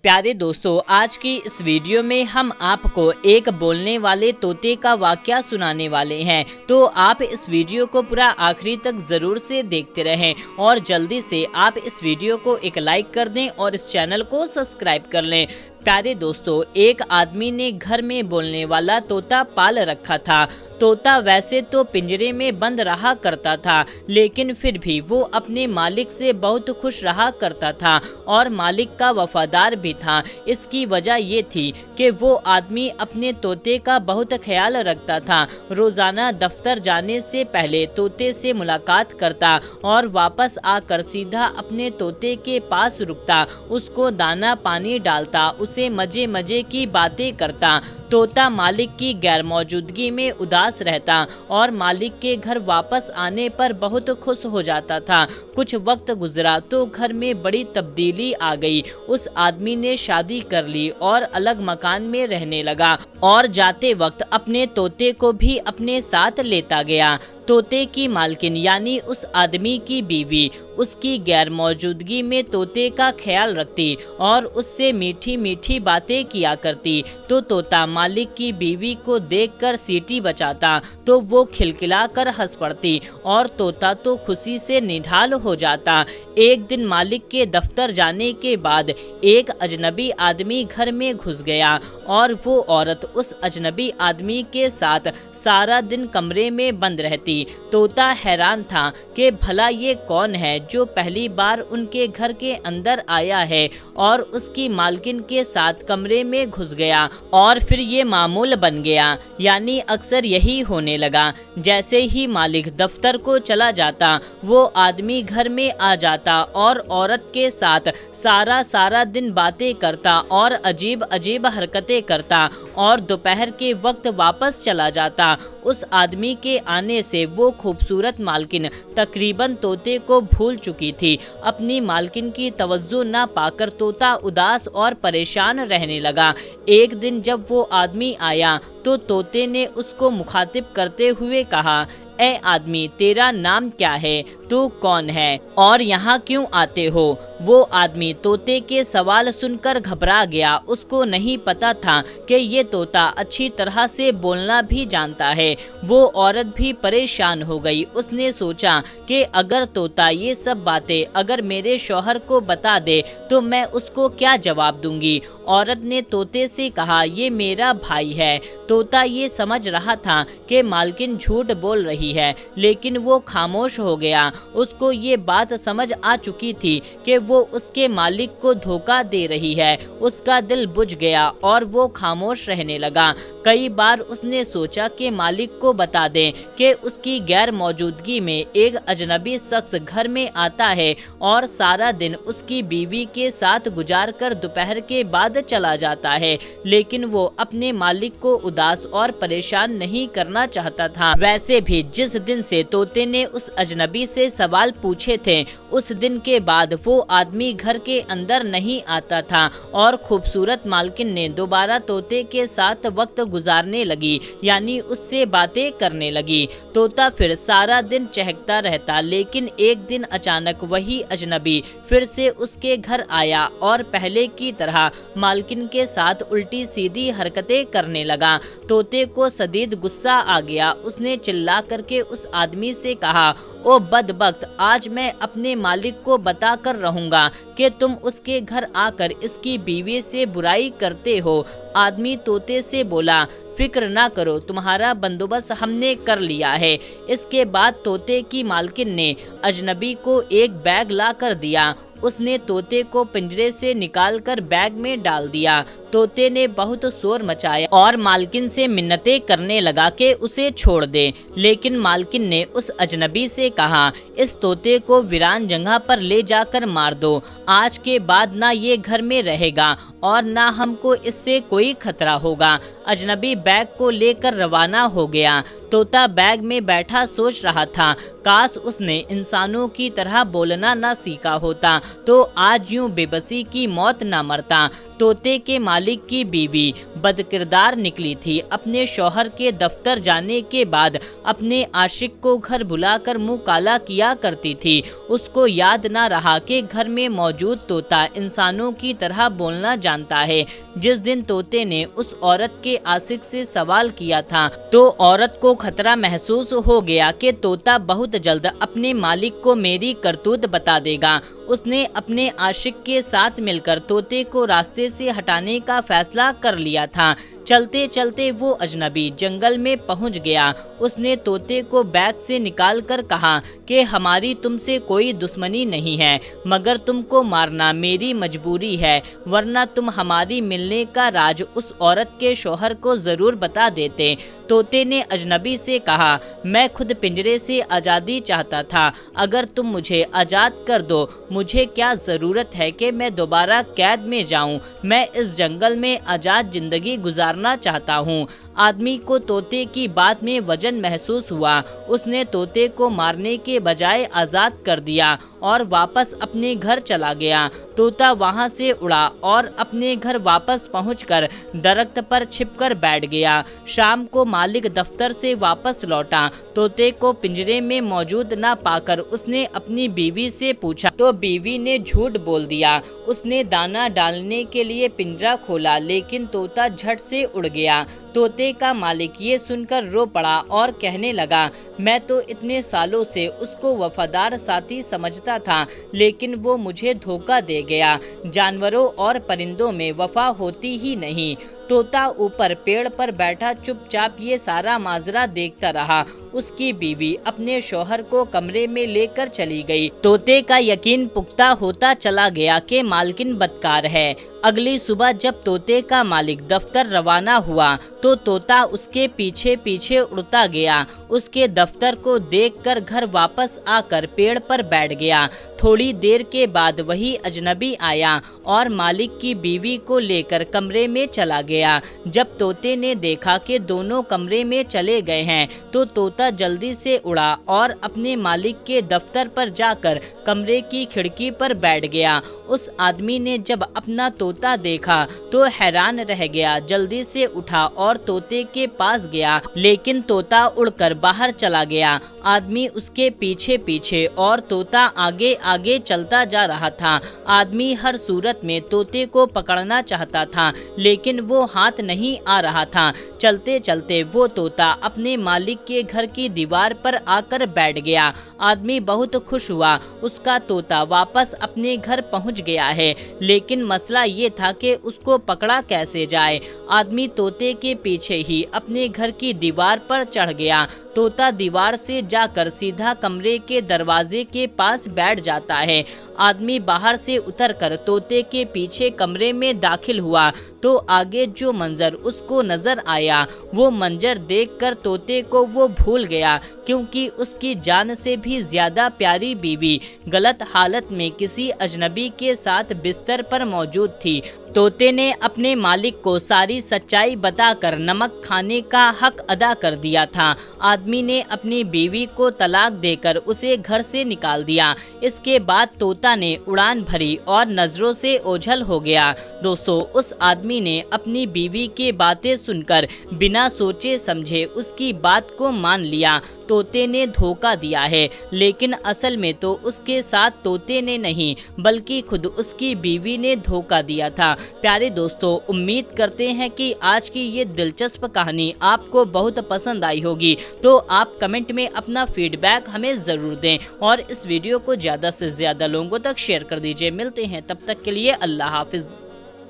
प्यारे दोस्तों, आज की इस वीडियो में हम आपको एक बोलने वाले तोते का वाकया सुनाने वाले हैं। तो आप इस वीडियो को पूरा आखिरी तक ज़रूर से देखते रहें और जल्दी से आप इस वीडियो को एक लाइक कर दें और इस चैनल को सब्सक्राइब कर लें। प्यारे दोस्तों, एक आदमी ने घर में बोलने वाला तोता पाल रखा था। तोता वैसे तो पिंजरे में बंद रहा करता था, लेकिन फिर भी वो अपने मालिक से बहुत खुश रहा करता था और मालिक का वफादार भी था। इसकी वजह ये थी कि वो आदमी अपने तोते का बहुत ख्याल रखता था। रोजाना दफ्तर जाने से पहले तोते से मुलाकात करता और वापस आकर सीधा अपने तोते के पास रुकता, उसको दाना पानी डालता, उसे मजे मजे की बातें करता। तोता मालिक की गैर मौजूदगी में उदास रहता और मालिक के घर वापस आने पर बहुत खुश हो जाता था। कुछ वक्त गुजरा तो घर में बड़ी तब्दीली आ गई। उस आदमी ने शादी कर ली और अलग मकान में रहने लगा और जाते वक्त अपने तोते को भी अपने साथ लेता गया। तोते की मालकिन यानी उस आदमी की बीवी उसकी गैर मौजूदगी में तोते का ख्याल रखती और उससे मीठी मीठी बातें किया करती। तो तोता मालिक की बीवी को देखकर सीटी बजाता तो वो खिलखिला कर हंस पड़ती और तोता तो खुशी से निढाल हो जाता। एक दिन मालिक के दफ्तर जाने के बाद एक अजनबी आदमी घर में घुस गया और वो औरत उस अजनबी आदमी के साथ सारा दिन कमरे में बंद रहती। तोता हैरान था कि भला ये कौन है जो पहली बार उनके घर के अंदर आया है और उसकी मालकिन के साथ कमरे में घुस गया और फिर ये मामूल बन गया। यानी अक्सर यही होने लगा। जैसे ही मालिक दफ्तर को चला जाता वो आदमी घर में आ जाता और औरत के साथ सारा दिन बातें करता और अजीब अजीब हरकतें करता और दोपहर के वक्त वापस चला जाता। उस आदमी के आने से वो खूबसूरत मालकिन तकरीबन तोते को भूल चुकी थी। अपनी मालकिन की तवज्जो ना पाकर तोता उदास और परेशान रहने लगा। एक दिन जब वो आदमी आया तो तोते ने उसको मुखातिब करते हुए कहा, ए आदमी, तेरा नाम क्या है? तू कौन है और यहाँ क्यों आते हो? वो आदमी तोते के सवाल सुनकर घबरा गया। उसको नहीं पता था कि ये तोता अच्छी तरह से बोलना भी जानता है। वो औरत भी परेशान हो गई। उसने सोचा कि अगर तोता ये सब बातें अगर मेरे शौहर को बता दे तो मैं उसको क्या जवाब दूंगी। औरत ने तोते से कहा, ये मेरा भाई है। तोता ये समझ रहा था कि मालकिन झूठ बोल रही है, लेकिन वो खामोश हो गया। उसको ये बात समझ आ चुकी थी कि वो उसके मालिक को धोखा दे रही है। उसका दिल बुझ गया और वो खामोश रहने लगा। कई बार उसने सोचा कि मालिक को बता दें कि उसकी गैर मौजूदगी में एक अजनबी शख्स घर में आता है और सारा दिन उसकी बीवी के साथ गुजार कर दोपहर के बाद चला जाता है, लेकिन वो अपने मालिक को उदास और परेशान नहीं करना चाहता था। वैसे भी जिस दिन से तोते ने उस अजनबी से सवाल पूछे थे उस दिन के बाद वो आदमी घर के अंदर नहीं आता था और खूबसूरत मालकिन ने दोबारा तोते के साथ वक्त गुजारने लगी, यानी उससे बातें करने लगी। तोता फिर सारा दिन चहकता रहता, लेकिन एक दिन अचानक वही अजनबी फिर से उसके घर आया और पहले की तरह मालकिन के साथ उल्टी सीधी हरकतें करने लगा। तोते को शदीद गुस्सा आ गया। उसने चिल्ला करके उस आदमी से कहा, ओ बदबख्त, आज मैं अपने मालिक को बता कर रहूंगा कि तुम उसके घर आकर इसकी बीवी से बुराई करते हो। आदमी तोते से बोला, फिक्र ना करो, तुम्हारा बंदोबस्त हमने कर लिया है। इसके बाद तोते की मालकिन ने अजनबी को एक बैग ला कर दिया। उसने तोते को पिंजरे से निकालकर बैग में डाल दिया। तोते ने बहुत शोर मचाया और मालकिन से मिन्नतें करने लगा कि उसे छोड़ दे, लेकिन मालकिन ने उस अजनबी से कहा, इस तोते को वीरान जगह पर ले जाकर मार दो। आज के बाद ना ये घर में रहेगा और ना हमको इससे कोई खतरा होगा। अजनबी बैग को लेकर रवाना हो गया। तोता बैग में बैठा सोच रहा था, काश उसने इंसानों की तरह बोलना ना सीखा होता तो आज यूं बेबसी की मौत ना मरता। तोते के मालिक की बीवी बदकिरदार निकली थी। अपने शौहर के दफ्तर जाने के बाद अपने आशिक को घर बुलाकर मुंह काला किया करती थी। उसको याद ना रहा कि घर में मौजूद तोता इंसानों की तरह बोलना जानता है। जिस दिन तोते ने उस औरत के आशिक से सवाल किया था तो औरत को खतरा महसूस हो गया कि तोता बहुत जल्द अपने मालिक को मेरी करतूत बता देगा। उसने अपने आशिक के साथ मिलकर तोते को रास्ते से हटाने का फैसला कर लिया था। चलते चलते वो अजनबी जंगल में पहुंच गया। उसने तोते को बैग से निकाल कर कहा कि हमारी तुमसे कोई दुश्मनी नहीं है, मगर तुमको मारना मेरी मजबूरी है, वरना तुम हमारी मिलने का राज उस औरत के शौहर को जरूर बता देते। तोते ने अजनबी से कहा, मैं खुद पिंजरे से आज़ादी चाहता था, अगर तुम मुझे आज़ाद कर दो, मुझे क्या ज़रूरत है कि मैं दोबारा कैद में जाऊं। मैं इस जंगल में आज़ाद ज़िंदगी गुजारना चाहता हूं। आदमी को तोते की बात में वजन महसूस हुआ। उसने तोते को मारने के बजाय आज़ाद कर दिया और वापस अपने घर चला गया। तोता वहां से उड़ा और अपने घर वापस पहुंचकर दरख्त पर छिपकर बैठ गया। शाम को मालिक दफ्तर से वापस लौटा। तोते को पिंजरे में मौजूद न पाकर उसने अपनी बीवी से पूछा तो बीवी ने झूठ बोल दिया। उसने दाना डालने के लिए पिंजरा खोला, लेकिन तोता झट से उड़ गया। तोते का मालिक ये सुनकर रो पड़ा और कहने लगा, मैं तो इतने सालों से उसको वफादार साथी समझता था, लेकिन वो मुझे धोखा दे गया। जानवरों और परिंदों में वफा होती ही नहीं। तोता ऊपर पेड़ पर बैठा चुपचाप ये सारा माजरा देखता रहा। उसकी बीवी अपने शौहर को कमरे में लेकर चली गई। तोते का यकीन पुख्ता होता चला गया कि मालकिन बदकार है। अगली सुबह जब तोते का मालिक दफ्तर रवाना हुआ तो तोता उसके पीछे पीछे उड़ता गया। उसके दफ्तर को देखकर घर वापस आकर पेड़ पर बैठ गया। थोड़ी देर के बाद वही अजनबी आया और मालिक की बीवी को लेकर कमरे में चला गया। जब तोते ने देखा कि दोनों कमरे में चले गए हैं तो तोता जल्दी से उड़ा और अपने मालिक के दफ्तर पर जाकर कमरे की खिड़की पर बैठ गया। उस आदमी ने जब अपना तोता देखा तो हैरान रह गया। जल्दी से उठा और तोते के पास गया, लेकिन तोता उड़कर बाहर चला गया। आदमी उसके पीछे पीछे और तोता आगे आगे चलता जा रहा था। आदमी हर सूरत में तोते को पकड़ना चाहता था, लेकिन वो हाथ नहीं आ रहा था। चलते चलते वो तोता अपने मालिक के घर की दीवार पर आकर बैठ गया। आदमी बहुत खुश हुआ, उसका तोता वापस अपने घर पहुंच गया है, लेकिन मसला ये था कि उसको पकड़ा कैसे जाए। आदमी तोते के पीछे ही अपने घर की दीवार पर चढ़ गया। तोता दीवार से जाकर सीधा कमरे के दरवाजे के पास बैठ जाता है। आदमी बाहर से उतरकर तोते के पीछे कमरे में दाखिल हुआ तो आगे जो मंजर उसको नजर आया वो मंजर देखकर तोते को वो भूल गया, क्योंकि उसकी जान से भी ज्यादा प्यारी बीवी गलत हालत में किसी अजनबी के साथ बिस्तर पर मौजूद थी। तोते ने अपने मालिक को सारी सच्चाई बताकर नमक खाने का हक अदा कर दिया था। आदमी ने अपनी बीवी को तलाक देकर उसे घर से निकाल दिया। इसके बाद तोता ने उड़ान भरी और नजरों से ओझल हो गया। दोस्तों, उस आदमी ने अपनी बीवी की बातें सुनकर बिना सोचे समझे उसकी बात को मान लिया। तोते ने धोखा दिया है, लेकिन असल में तो उसके साथ तोते ने नहीं बल्कि खुद उसकी बीवी ने धोखा दिया था। प्यारे दोस्तों, उम्मीद करते हैं कि आज की ये दिलचस्प कहानी आपको बहुत पसंद आई होगी। तो आप कमेंट में अपना फीडबैक हमें ज़रूर दें और इस वीडियो को ज़्यादा से ज़्यादा लोगों तक शेयर कर दीजिए। मिलते हैं, तब तक के लिए अल्लाह हाफिज़।